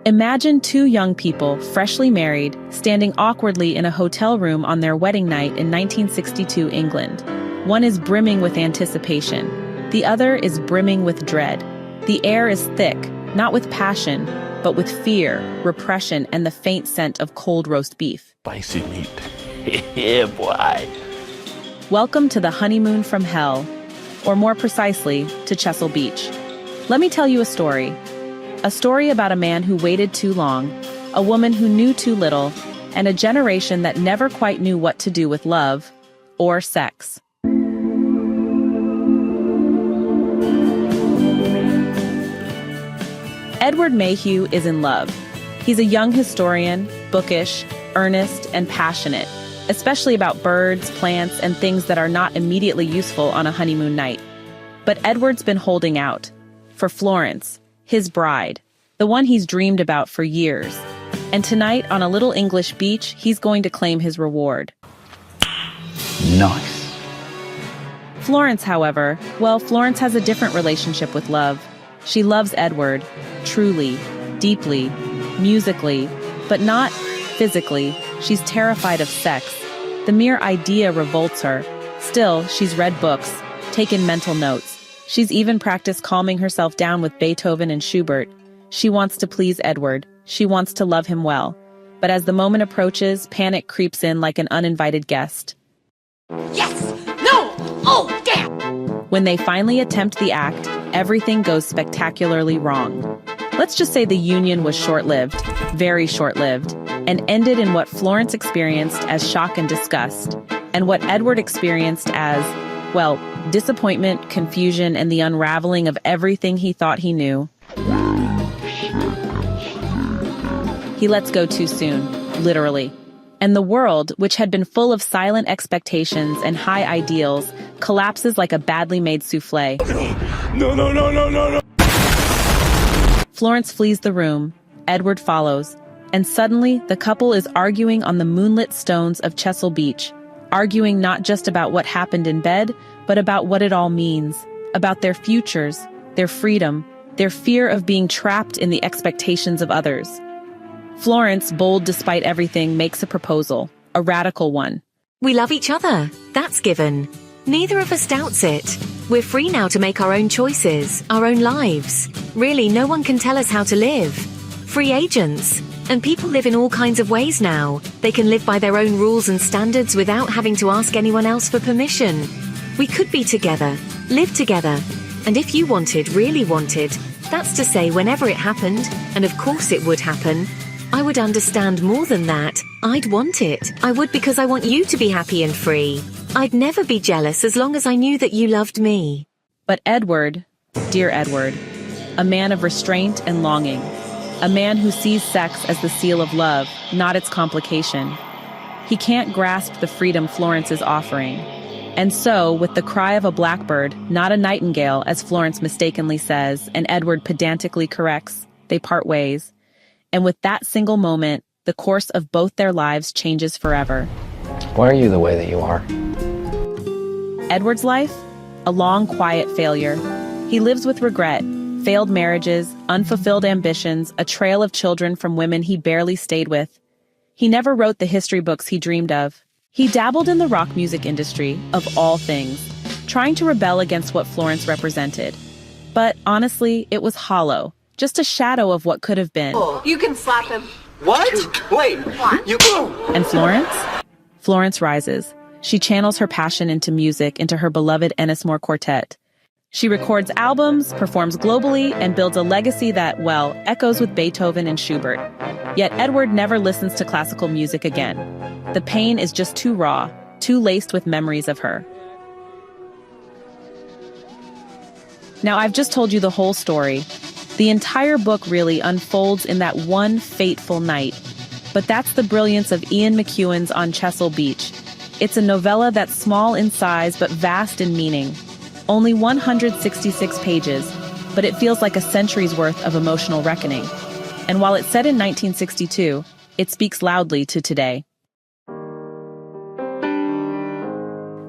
Imagine two young people, freshly married, standing awkwardly in a hotel room on their wedding night in 1962 England. One is brimming with anticipation. The other is brimming with dread. The air is thick, not with passion, but with fear, repression, and the faint scent of cold roast beef. Spicy meat. Yeah, boy. Welcome to the honeymoon from hell, or more precisely, to Chesil Beach. Let me tell you a story. A story about a man who waited too long, a woman who knew too little, and a generation that never quite knew what to do with love or sex. Edward Mayhew is in love. He's a young historian, bookish, earnest, and passionate, especially about birds, plants, and things that are not immediately useful on a honeymoon night. But Edward's been holding out for Florence, his bride, the one he's dreamed about for years. And tonight, on a little English beach, he's going to claim his reward. Nice. Florence, however, Florence has a different relationship with love. She loves Edward, truly, deeply, musically, but not physically. She's terrified of sex. The mere idea revolts her. Still, she's read books, taken mental notes. She's even practiced calming herself down with Beethoven and Schubert. She wants to please Edward. She wants to love him well. But as the moment approaches, panic creeps in like an uninvited guest. Yes! No! Oh, damn! When they finally attempt the act, everything goes spectacularly wrong. Let's just say the union was short-lived, very short-lived, and ended in what Florence experienced as shock and disgust, and what Edward experienced as, disappointment, confusion, and the unraveling of everything he thought he knew. He lets go too soon, literally. And the world, which had been full of silent expectations and high ideals, collapses like a badly made souffle. No. Florence flees the room, Edward follows, and suddenly the couple is arguing on the moonlit stones of Chesil Beach, arguing not just about what happened in bed, but about what it all means, about their futures, their freedom, their fear of being trapped in the expectations of others. Florence, bold despite everything, makes a proposal, a radical one. We love each other. That's given. Neither of us doubts it. We're free now to make our own choices, our own lives. Really, no one can tell us how to live. Free agents. And people live in all kinds of ways now. They can live by their own rules and standards without having to ask anyone else for permission. We could be together, live together. And if you wanted, really wanted, that's to say whenever it happened, and of course it would happen, I would understand more than that. I'd want it. I would, because I want you to be happy and free. I'd never be jealous as long as I knew that you loved me. But Edward, dear Edward, a man of restraint and longing, a man who sees sex as the seal of love, not its complication. He can't grasp the freedom Florence is offering. And so, with the cry of a blackbird, not a nightingale, as Florence mistakenly says, and Edward pedantically corrects, they part ways. And with that single moment, the course of both their lives changes forever. Why are you the way that you are? Edward's life? A long, quiet failure. He lives with regret, failed marriages, unfulfilled ambitions, a trail of children from women he barely stayed with. He never wrote the history books he dreamed of. He dabbled in the rock music industry, of all things, trying to rebel against what Florence represented. But honestly, it was hollow, just a shadow of what could have been. You can slap him. What? Wait, you... And Florence? Florence rises. She channels her passion into music, into her beloved Ennismore Quartet. She records albums, performs globally, and builds a legacy that, echoes with Beethoven and Schubert. Yet Edward never listens to classical music again. The pain is just too raw, too laced with memories of her. Now, I've just told you the whole story. The entire book really unfolds in that one fateful night. But that's the brilliance of Ian McEwan's On Chesil Beach. It's a novella that's small in size but vast in meaning. Only 166 pages, but it feels like a century's worth of emotional reckoning. And while it's set in 1962, it speaks loudly to today.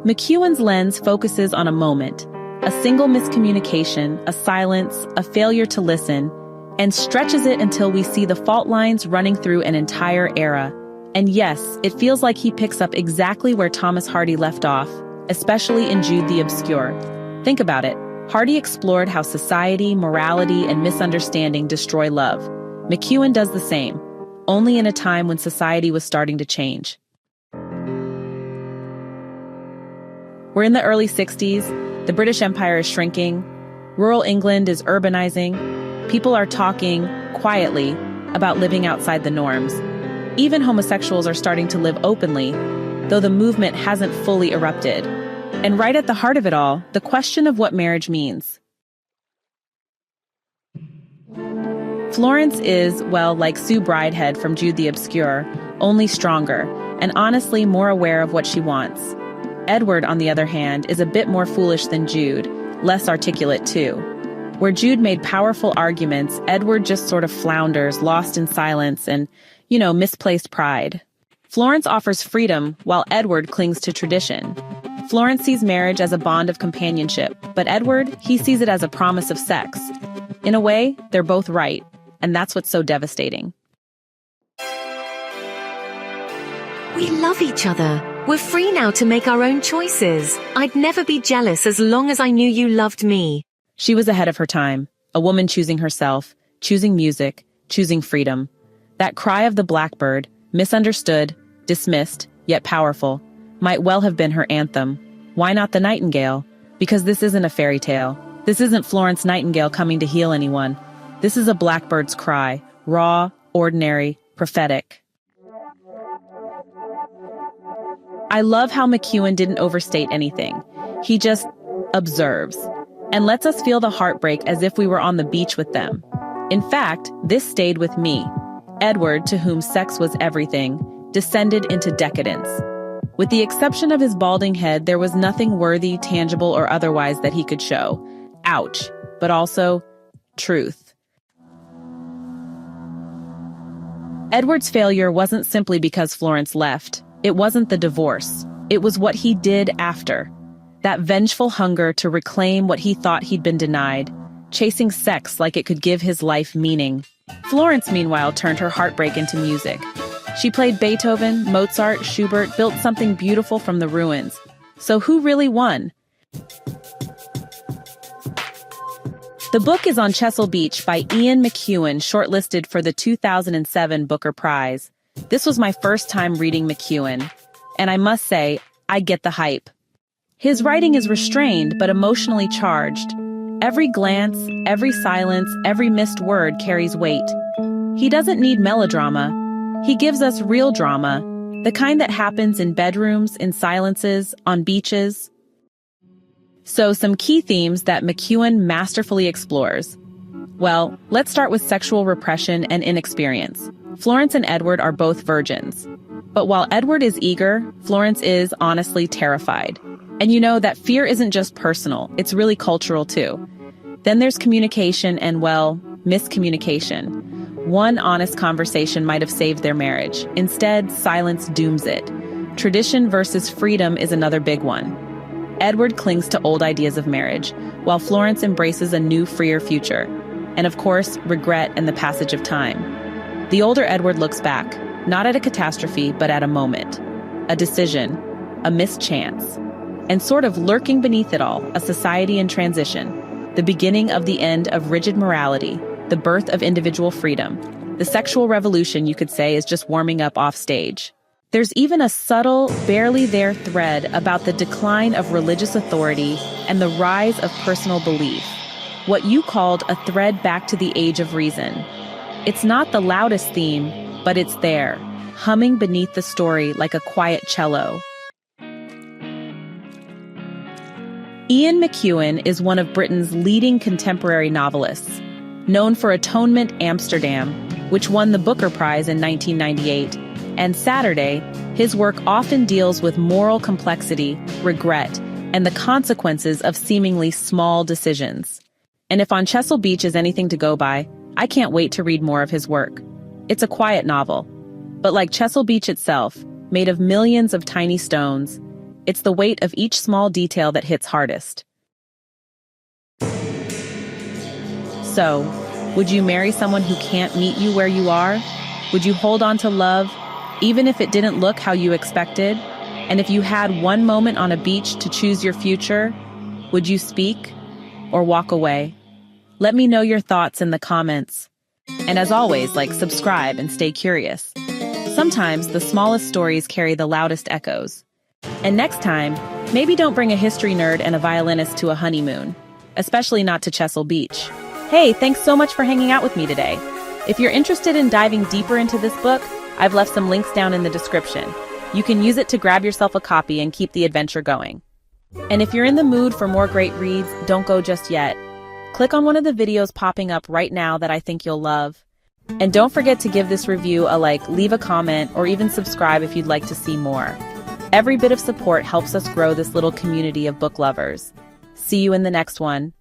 McEwan's lens focuses on a moment, a single miscommunication, a silence, a failure to listen, and stretches it until we see the fault lines running through an entire era. And yes, it feels like he picks up exactly where Thomas Hardy left off, especially in Jude the Obscure. Think about it. Hardy explored how society, morality, and misunderstanding destroy love. McEwan does the same, only in a time when society was starting to change. We're in the early 60s, the British Empire is shrinking, rural England is urbanizing, people are talking, quietly, about living outside the norms. Even homosexuals are starting to live openly, though the movement hasn't fully erupted. And right at the heart of it all, the question of what marriage means. Florence is, well, like Sue Bridehead from Jude the Obscure, only stronger, and honestly more aware of what she wants. Edward, on the other hand, is a bit more foolish than Jude, less articulate too. Where Jude made powerful arguments, Edward just sort of flounders, lost in silence and, misplaced pride. Florence offers freedom, while Edward clings to tradition. Florence sees marriage as a bond of companionship, but Edward, he sees it as a promise of sex. In a way, they're both right, and that's what's so devastating. We love each other. We're free now to make our own choices. I'd never be jealous as long as I knew you loved me. She was ahead of her time, a woman choosing herself, choosing music, choosing freedom. That cry of the blackbird, misunderstood, dismissed, yet powerful, might well have been her anthem. Why not the nightingale? Because this isn't a fairy tale. This isn't Florence Nightingale coming to heal anyone. This is a blackbird's cry, raw, ordinary, prophetic. I love how McEwan didn't overstate anything. He just observes and lets us feel the heartbreak as if we were on the beach with them. In fact, this stayed with me. Edward, to whom sex was everything, descended into decadence. With the exception of his balding head, there was nothing worthy, tangible, or otherwise that he could show. Ouch, but also truth. Edward's failure wasn't simply because Florence left. It wasn't the divorce. It was what he did after. That vengeful hunger to reclaim what he thought he'd been denied, chasing sex like it could give his life meaning. Florence, meanwhile, turned her heartbreak into music. She played Beethoven, Mozart, Schubert, built something beautiful from the ruins. So who really won? The book is on Chesil Beach by Ian McEwan, shortlisted for the 2007 Booker Prize. This was my first time reading McEwan, and I must say, I get the hype. His writing is restrained but emotionally charged. Every glance, every silence, every missed word carries weight. He doesn't need melodrama. He gives us real drama, the kind that happens in bedrooms, in silences, on beaches. So some key themes that McEwan masterfully explores. Well, let's start with sexual repression and inexperience. Florence and Edward are both virgins. But while Edward is eager, Florence is honestly terrified. And that fear isn't just personal, it's really cultural too. Then there's communication and, well, miscommunication. One honest conversation might have saved their marriage. Instead, silence dooms it. Tradition versus freedom is another big one. Edward clings to old ideas of marriage, while Florence embraces a new, freer future. And of course, regret and the passage of time. The older Edward looks back, not at a catastrophe, but at a moment. A decision, a missed chance. And sort of lurking beneath it all, a society in transition. The beginning of the end of rigid morality, the birth of individual freedom. The sexual revolution, you could say, is just warming up off stage. There's even a subtle, barely there thread about the decline of religious authority and the rise of personal belief. What you called a thread back to the age of reason. It's not the loudest theme, but it's there, humming beneath the story like a quiet cello. Ian McEwan is one of Britain's leading contemporary novelists, known for Atonement Amsterdam, which won the Booker Prize in 1998, and Saturday. His work often deals with moral complexity, regret, and the consequences of seemingly small decisions. And if On Chesil Beach is anything to go by, I can't wait to read more of his work. It's a quiet novel, but like Chesil Beach itself, made of millions of tiny stones, it's the weight of each small detail that hits hardest. So, Would you marry someone who can't meet you where you are? Would you hold on to love, even if it didn't look how you expected? And if you had one moment on a beach to choose your future, would you speak or walk away? Let me know your thoughts in the comments. And as always, subscribe and stay curious. Sometimes the smallest stories carry the loudest echoes. And next time, maybe don't bring a history nerd and a violinist to a honeymoon, especially not to Chesil Beach. Hey, thanks so much for hanging out with me today. If you're interested in diving deeper into this book, I've left some links down in the description. You can use it to grab yourself a copy and keep the adventure going. And if you're in the mood for more great reads, don't go just yet. Click on one of the videos popping up right now that I think you'll love. And don't forget to give this review a like, leave a comment, or even subscribe if you'd like to see more. Every bit of support helps us grow this little community of book lovers. See you in the next one.